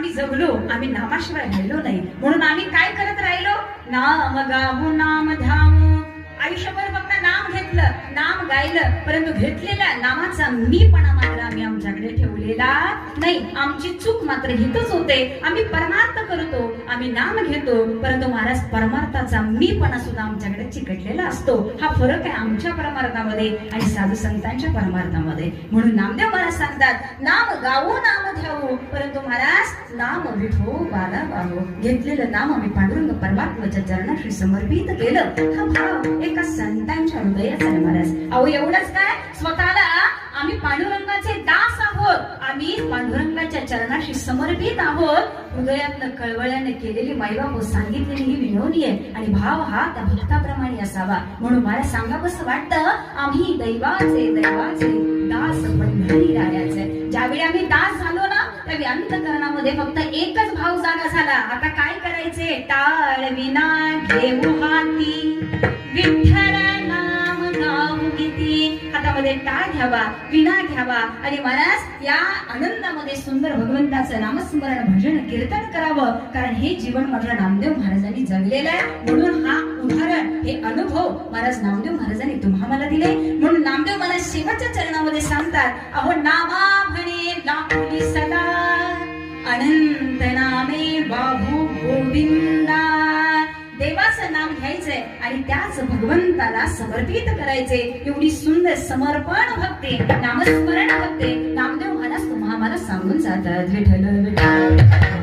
आम्ही जगलो, आम्ही नामाशिवाय राहिलो नाही, म्हणून आम्ही काय करत राहिलो? नाम गाऊ नाम धावू. आयुष्यभर फक्त नाम घेतलं, नाम गायलं, परंतु घेतलेल्या नामाचा मीपणा मात्र आम्ही आमच्याकडे ठेवलेला नाही. आमची चूक मात्र हितच होते. आम्ही परमार्थ करतो, आम्ही नाम घेतो, परंतु महाराज परमार्थाचा मीपणा सुद्धा आमच्याकडे चिकटलेला असतो. हा फरक आहे आमच्या परमार्थामध्ये आणि साधू संतांच्या परमार्थामध्ये. म्हणून नामदेव महाराज सांगतात, नाम गावो नाम घ्यावो, परंतु महाराज नाम विठो बाला गावो. घेतलेलं नाम आम्ही पांडुरंग परमात्म्याच्या चरणाशी समर्पित केलं. हा भाव एका संतांच्या हृदयाचा आहे महाराज. अहो एवढंच काय, स्वतःला आम्ही पांडुरंगाचे दास आहोत, आम्ही पांडुरंगाच्या चरणाशी समर्पित आहोत. हृदयातनं कळवळ्याने केलेली माईबाप सांगितलेली ही विनोदी आहे आणि भाव हा त्या भक्ताप्रमाणे असावा. म्हणून मला सांगावंसं वाटतं, आम्ही दैवाचे दास पंढरी रायाचे. ज्यावेळी आम्ही दास झालो ना, त्यावेळी अंतःकरणामध्ये फक्त एकच भाव जागा झाला. आता काय करायचे? टाळ विना घेऊ हाती, विठ्ठल नाम गाऊ गीती. हातामध्ये टाळ घ्यावा, विणा घ्यावा आणि महाराज या आनंदामध्ये सुंदर भगवंताचं नामस्मरण भजन कीर्तन करावं. कारण हे जीवन मात्र नामदेव महाराजांनी जगलेलं आहे. म्हणून हा उदाहरण, हे अनुभव महाराज नामदेव महाराजांनी तुम्हाला दिले. म्हणून नामदेव मला शेवटच्या चरणामध्ये सांगतात, अहो नामा म्हणे लाखोली सदा, अनंत नामे बाहू गोविंदा. देवाचं नाम घ्यायचंय आणि त्याच भगवंताला समर्पित करायचे. एवढी सुंदर समर्पण भक्ती, नामस्मरण भक्ती नामदेव महाराज तुम्हाला सांगून जातात. विठ्ठल विठ्ठल